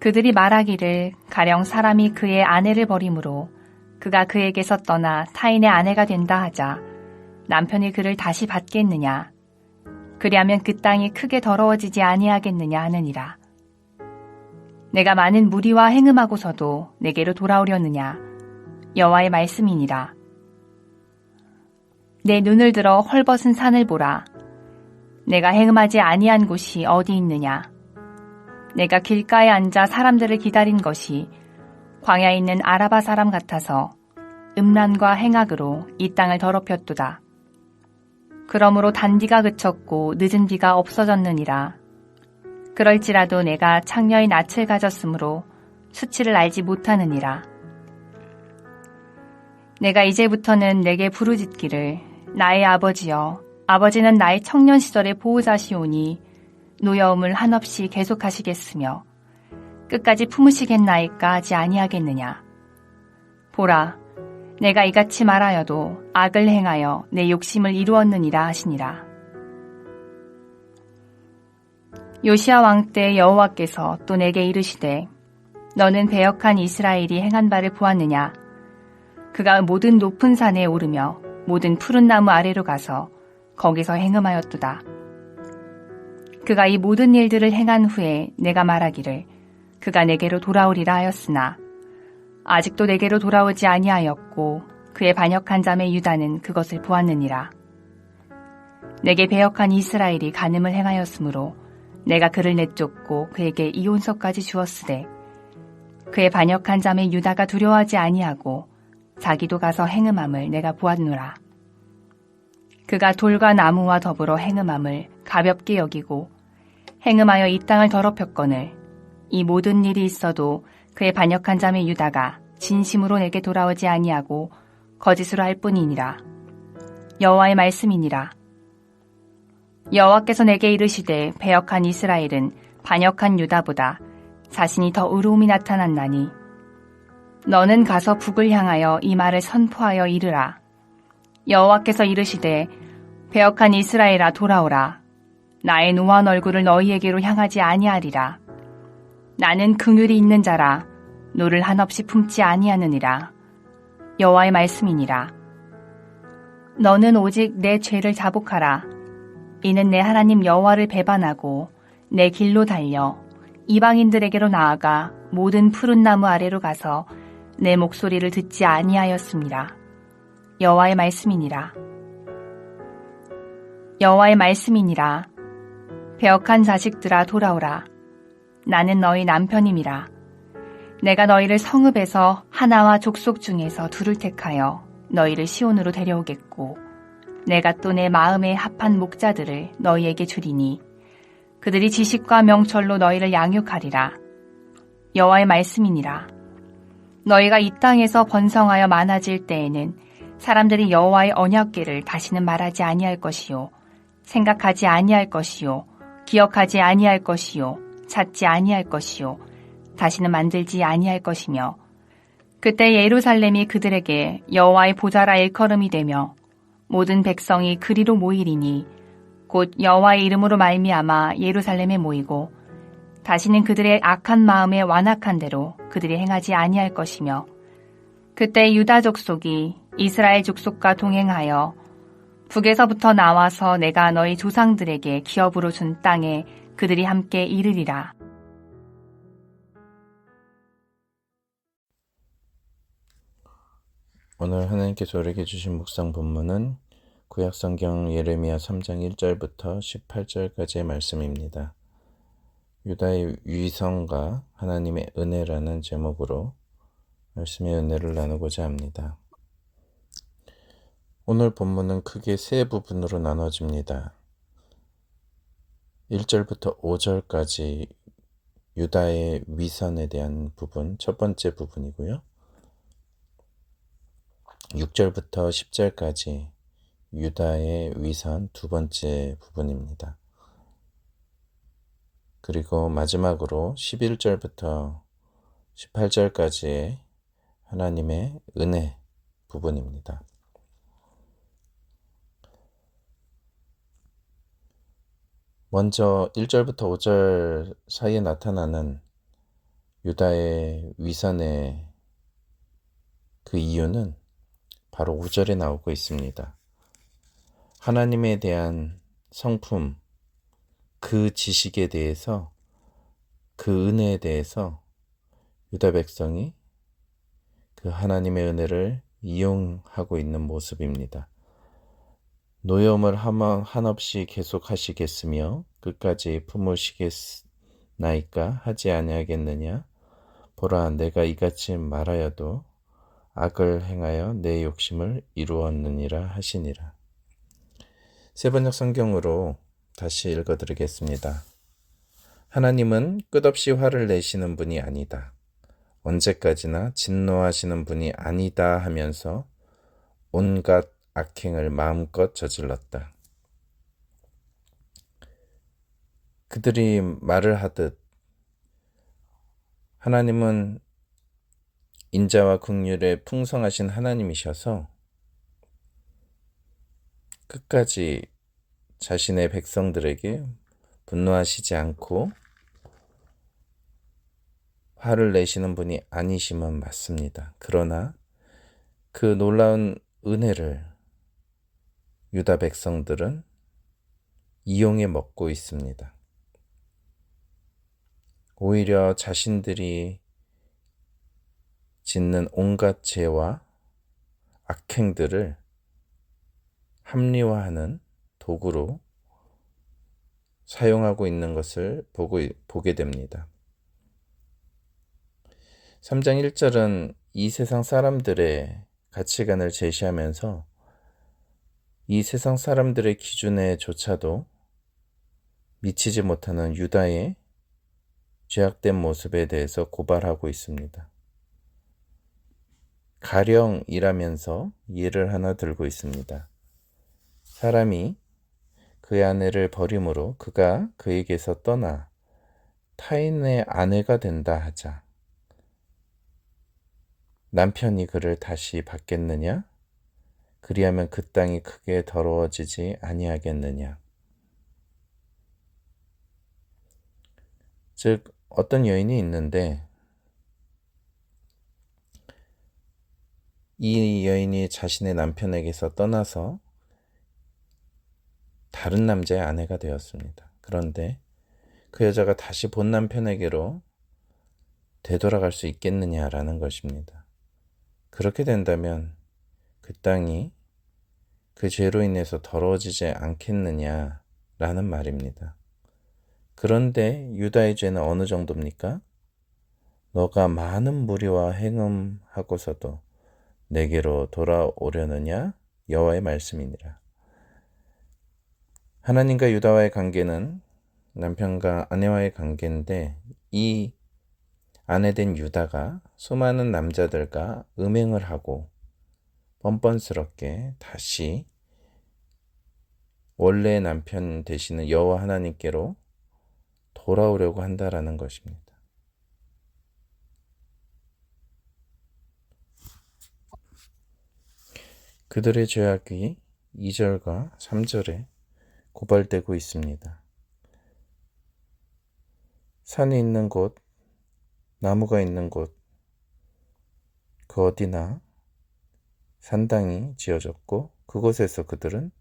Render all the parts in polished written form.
그들이 말하기를 가령 사람이 그의 아내를 버림으로 그가 그에게서 떠나 타인의 아내가 된다 하자 남편이 그를 다시 받겠느냐. 그리하면 그 땅이 크게 더러워지지 아니하겠느냐 하느니라. 내가 많은 무리와 행음하고서도 내게로 돌아오려느냐. 여호와의 말씀이니라. 내 눈을 들어 헐벗은 산을 보라. 내가 행음하지 아니한 곳이 어디 있느냐. 내가 길가에 앉아 사람들을 기다린 것이 광야에 있는 아라바 사람 같아서 음란과 행악으로 이 땅을 더럽혔도다. 그러므로 단비가 그쳤고 늦은 비가 없어졌느니라. 그럴지라도 내가 창녀의 낯을 가졌으므로 수치를 알지 못하느니라. 내가 이제부터는 내게 부르짖기를 나의 아버지여, 아버지는 나의 청년 시절의 보호자시오니 노여움을 한없이 계속하시겠으며 끝까지 품으시겠나이까 하지 아니하겠느냐. 보라, 내가 이같이 말하여도 악을 행하여 내 욕심을 이루었느니라 하시니라. 요시야 왕 때 여호와께서 또 내게 이르시되 너는 배역한 이스라엘이 행한 바를 보았느냐. 그가 모든 높은 산에 오르며 모든 푸른 나무 아래로 가서 거기서 행음하였도다. 그가 이 모든 일들을 행한 후에 내가 말하기를 그가 내게로 돌아오리라 하였으나 아직도 내게로 돌아오지 아니하였고 그의 반역한 자매 유다는 그것을 보았느니라. 내게 배역한 이스라엘이 간음을 행하였으므로 내가 그를 내쫓고 그에게 이혼서까지 주었으되 그의 반역한 자매 유다가 두려워하지 아니하고 자기도 가서 행음함을 내가 보았노라. 그가 돌과 나무와 더불어 행음함을 가볍게 여기고 행음하여 이 땅을 더럽혔거늘 이 모든 일이 있어도 그의 반역한 자매 유다가 진심으로 내게 돌아오지 아니하고 거짓으로 할 뿐이니라. 여호와의 말씀이니라. 여호와께서 내게 이르시되 배역한 이스라엘은 반역한 유다보다 자신이 더 의로움이 나타났나니 너는 가서 북을 향하여 이 말을 선포하여 이르라. 여호와께서 이르시되 배역한 이스라엘아 돌아오라. 나의 노한 얼굴을 너희에게로 향하지 아니하리라. 나는 긍휼이 있는 자라 노를 한없이 품지 아니하느니라. 여호와의 말씀이니라. 너는 오직 내 죄를 자복하라. 이는 내 하나님 여호와를 배반하고 내 길로 달려 이방인들에게로 나아가 모든 푸른 나무 아래로 가서 내 목소리를 듣지 아니하였습니다. 여호와의 말씀이니라. 여호와의 말씀이니라. 배역한 자식들아 돌아오라. 나는 너희 남편임이라. 내가 너희를 성읍에서 하나와 족속 중에서 둘을 택하여 너희를 시온으로 데려오겠고 내가 또 내 마음에 합한 목자들을 너희에게 주리니 그들이 지식과 명철로 너희를 양육하리라. 여호와의 말씀이니라. 너희가 이 땅에서 번성하여 많아질 때에는 사람들이 여호와의 언약궤를 다시는 말하지 아니할 것이요 생각하지 아니할 것이요 기억하지 아니할 것이요 찾지 아니할 것이요 다시는 만들지 아니할 것이며 그때 예루살렘이 그들에게 여호와의 보좌라 일컬음이 되며 모든 백성이 그리로 모이리니 곧 여호와의 이름으로 말미암아 예루살렘에 모이고 다시는 그들의 악한 마음에 완악한 대로 그들이 행하지 아니할 것이며 그때 유다 족속이 이스라엘 족속과 동행하여 북에서부터 나와서 내가 너희 조상들에게 기업으로 준 땅에 그들이 함께 이르리라. 오늘 하나님께서 우리에게 주신 묵상 본문은 구약성경 예레미야 3장 1절부터 18절까지의 말씀입니다. 유다의 위선과 하나님의 은혜라는 제목으로 말씀의 은혜를 나누고자 합니다. 오늘 본문은 크게 세 부분으로 나눠집니다. 1절부터 5절까지 유다의 위선에 대한 부분, 첫 번째 부분이고요. 6절부터 10절까지 유다의 위선, 두 번째 부분입니다. 그리고 마지막으로 11절부터 18절까지의 하나님의 은혜 부분입니다. 먼저 1절부터 5절 사이에 나타나는 유다의 위선의 그 이유는 바로 5절에 나오고 있습니다. 하나님에 대한 성품, 그 지식에 대해서, 그 은혜에 대해서 유다 백성이 그 하나님의 은혜를 이용하고 있는 모습입니다. 노여움을 한없이 계속 하시겠으며 끝까지 품으시겠나이까 하지 아니하겠느냐. 보라, 내가 이같이 말하여도 악을 행하여 내 욕심을 이루었느니라 하시니라. 세번역 성경으로 다시 읽어드리겠습니다. 하나님은 끝없이 화를 내시는 분이 아니다. 언제까지나 진노하시는 분이 아니다 하면서 온갖 악행을 마음껏 저질렀다. 그들이 말을 하듯 하나님은 인자와 긍휼에 풍성하신 하나님이셔서 끝까지 자신의 백성들에게 분노하시지 않고 화를 내시는 분이 아니심은 맞습니다. 그러나 그 놀라운 은혜를 유다 백성들은 이용해 먹고 있습니다. 오히려 자신들이 짓는 온갖 죄와 악행들을 합리화하는 도구로 사용하고 있는 것을 보게 됩니다. 3장 1절은 이 세상 사람들의 가치관을 제시하면서 이 세상 사람들의 기준에 조차도 미치지 못하는 유다의 죄악된 모습에 대해서 고발하고 있습니다. 가령이라면서 예를 하나 들고 있습니다. 사람이 그의 아내를 버림으로 그가 그에게서 떠나 타인의 아내가 된다 하자. 남편이 그를 다시 받겠느냐? 그리하면 그 땅이 크게 더러워지지 아니하겠느냐? 즉 어떤 여인이 있는데 이 여인이 자신의 남편에게서 떠나서 다른 남자의 아내가 되었습니다. 그런데 그 여자가 다시 본 남편에게로 되돌아갈 수 있겠느냐라는 것입니다. 그렇게 된다면 그 땅이 그 죄로 인해서 더러워지지 않겠느냐라는 말입니다. 그런데 유다의 죄는 어느 정도입니까? 너가 많은 무리와 행음하고서도 내게로 돌아오려느냐? 여호와의 말씀이니라. 하나님과 유다와의 관계는 남편과 아내와의 관계인데 이 아내된 유다가 수많은 남자들과 음행을 하고 뻔뻔스럽게 다시 원래의 남편 되시는 여호와 하나님께로 돌아오려고 한다라는 것입니다. 그들의 죄악이 2절과 3절에 고발되고 있습니다. 산이 있는 곳, 나무가 있는 곳, 그 어디나 산당이 지어졌고 그곳에서 그들은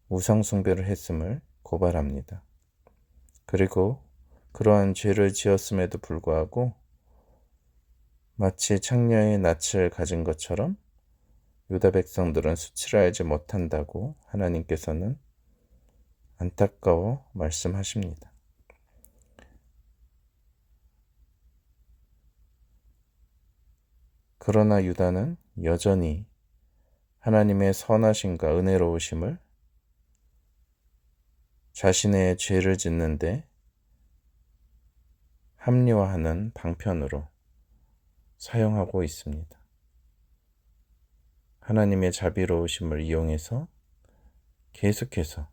우상 숭배를 했음을 고발합니다. 그리고 그러한 죄를 지었음에도 불구하고 마치 창녀의 낯을 가진 것처럼 유다 백성들은 수치를 알지 못한다고 하나님께서는 안타까워 말씀하십니다. 그러나 유다는 여전히 하나님의 선하심과 은혜로우심을 자신의 죄를 짓는데 합리화하는 방편으로 사용하고 있습니다. 하나님의 자비로우심을 이용해서 계속해서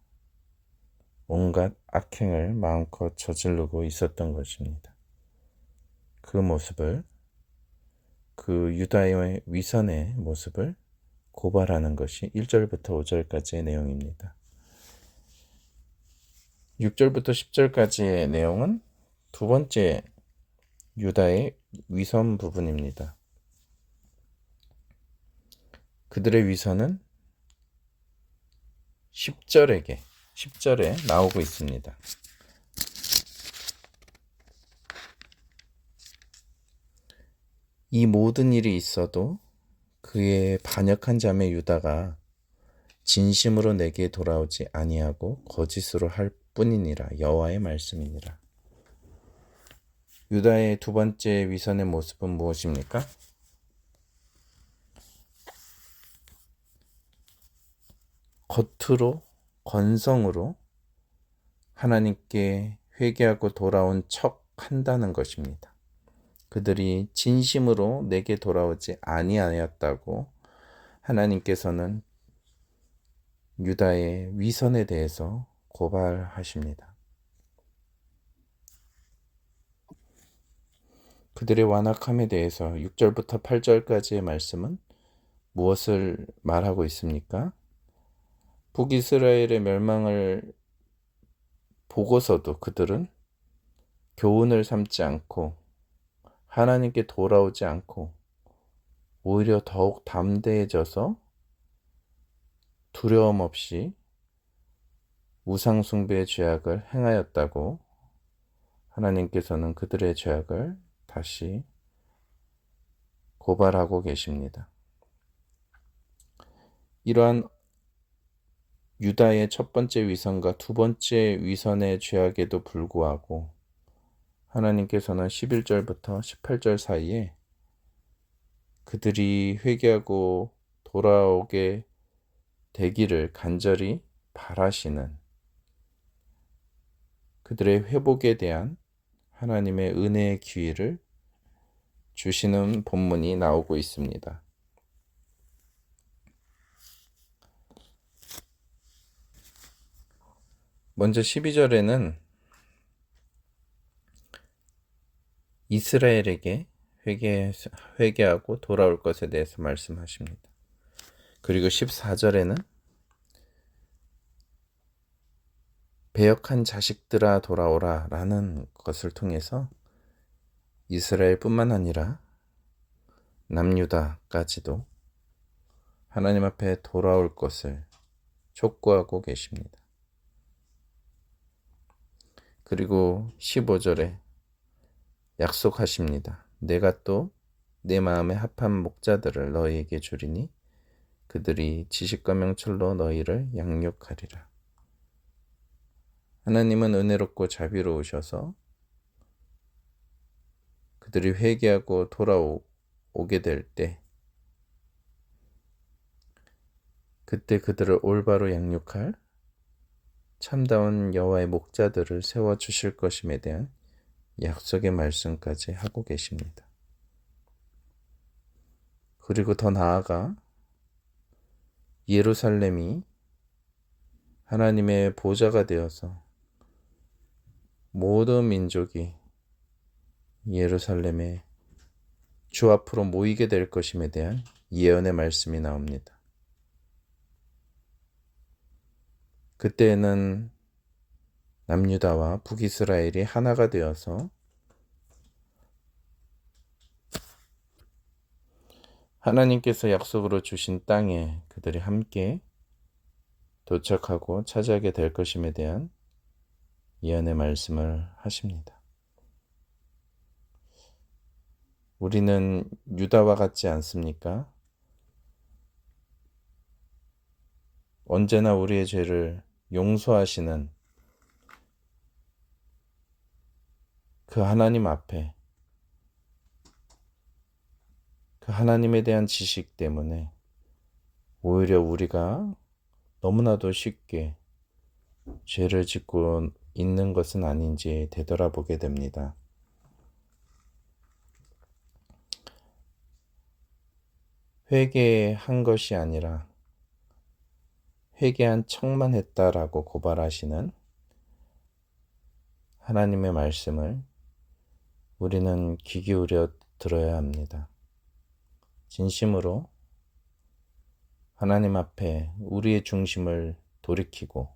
온갖 악행을 마음껏 저지르고 있었던 것입니다. 그 모습을, 그 유다의 위선의 모습을 고발하는 것이 1절부터 5절까지의 내용입니다. 6절부터 10절까지의 내용은 두 번째 유다의 위선 부분입니다. 그들의 위선은 10절에 나오고 있습니다. 이 모든 일이 있어도 그의 반역한 자매 유다가 진심으로 내게 돌아오지 아니하고 거짓으로 할 뿐이니라. 여호와의 말씀이니라. 유다의 두 번째 위선의 모습은 무엇입니까? 겉으로 건성으로 하나님께 회개하고 돌아온 척 한다는 것입니다. 그들이 진심으로 내게 돌아오지 아니하였다고 하나님께서는 유다의 위선에 대해서 고발하십니다. 그들의 완악함에 대해서 6절부터 8절까지의 말씀은 무엇을 말하고 있습니까? 북이스라엘의 멸망을 보고서도 그들은 교훈을 삼지 않고 하나님께 돌아오지 않고 오히려 더욱 담대해져서 두려움 없이 우상숭배의 죄악을 행하였다고 하나님께서는 그들의 죄악을 다시 고발하고 계십니다. 이러한 유다의 첫 번째 위선과 두 번째 위선의 죄악에도 불구하고 하나님께서는 11절부터 18절 사이에 그들이 회개하고 돌아오게 되기를 간절히 바라시는 그들의 회복에 대한 하나님의 은혜의 기회를 주시는 본문이 나오고 있습니다. 먼저 12절에는 이스라엘에게 회개하고 돌아올 것에 대해서 말씀하십니다. 그리고 14절에는 배역한 자식들아 돌아오라 라는 것을 통해서 이스라엘뿐만 아니라 남유다까지도 하나님 앞에 돌아올 것을 촉구하고 계십니다. 그리고 15절에 약속하십니다. 내가 또 내 마음에 합한 목자들을 너희에게 주리니 그들이 지식과 명철로 너희를 양육하리라. 하나님은 은혜롭고 자비로우셔서 그들이 회개하고 돌아오게 될 때 그때 그들을 올바로 양육할 참다운 여호와의 목자들을 세워주실 것임에 대한 약속의 말씀까지 하고 계십니다. 그리고 더 나아가 예루살렘이 하나님의 보좌가 되어서 모든 민족이 예루살렘에 주 앞으로 모이게 될 것임에 대한 예언의 말씀이 나옵니다. 그때에는 남유다와 북이스라엘이 하나가 되어서 하나님께서 약속으로 주신 땅에 그들이 함께 도착하고 차지하게 될 것임에 대한 예언의 말씀을 하십니다. 우리는 유다와 같지 않습니까? 언제나 우리의 죄를 용서하시는 그 하나님 앞에 그 하나님에 대한 지식 때문에 오히려 우리가 너무나도 쉽게 죄를 짓고 있는 것은 아닌지 되돌아보게 됩니다. 회개한 것이 아니라 회개한 척만 했다라고 고발하시는 하나님의 말씀을 우리는 귀 기울여 들어야 합니다. 진심으로 하나님 앞에 우리의 중심을 돌이키고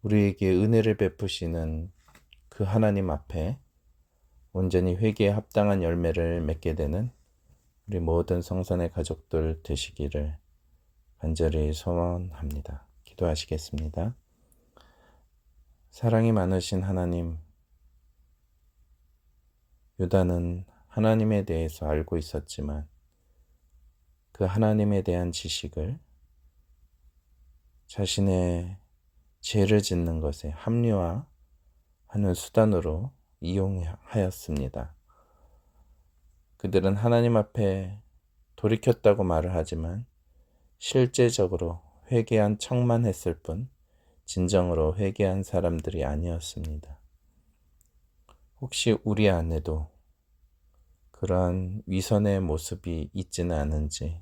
우리에게 은혜를 베푸시는 그 하나님 앞에 온전히 회개에 합당한 열매를 맺게 되는 우리 모든 성산의 가족들 되시기를 간절히 소원합니다. 기도하시겠습니다. 사랑이 많으신 하나님, 유다는 하나님에 대해서 알고 있었지만 그 하나님에 대한 지식을 자신의 죄를 짓는 것에 합리화하는 수단으로 이용하였습니다. 그들은 하나님 앞에 돌이켰다고 말을 하지만 실제적으로 회개한 척만 했을 뿐 진정으로 회개한 사람들이 아니었습니다. 혹시 우리 안에도 그러한 위선의 모습이 있지는 않은지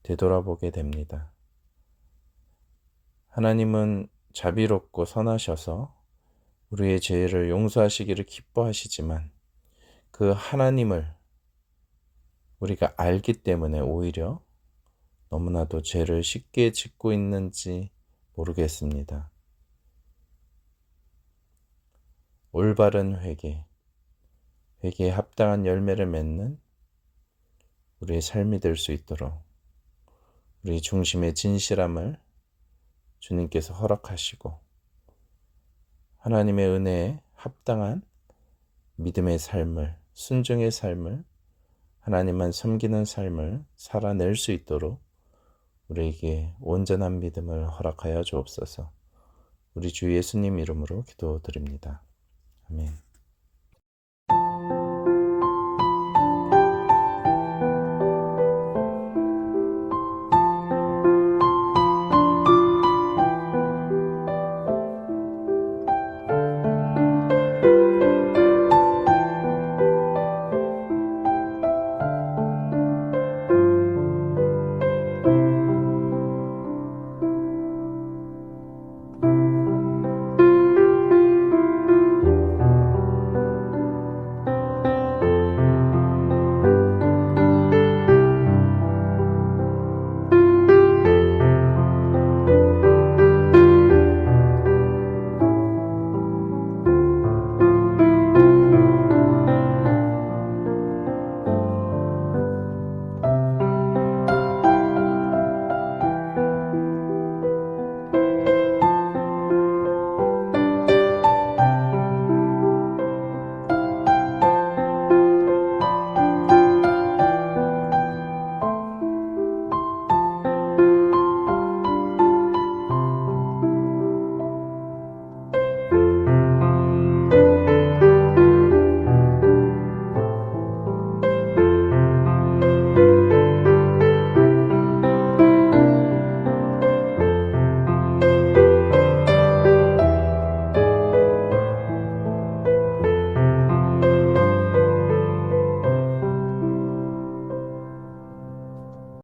되돌아보게 됩니다. 하나님은 자비롭고 선하셔서 우리의 죄를 용서하시기를 기뻐하시지만 그 하나님을 우리가 알기 때문에 오히려 너무나도 죄를 쉽게 짓고 있는지 모르겠습니다. 올바른 회개에 합당한 열매를 맺는 우리의 삶이 될 수 있도록 우리 중심의 진실함을 주님께서 허락하시고 하나님의 은혜에 합당한 믿음의 삶을, 순종의 삶을, 하나님만 섬기는 삶을 살아낼 수 있도록 우리에게 온전한 믿음을 허락하여 주옵소서. 우리 주 예수님 이름으로 기도드립니다. 아멘.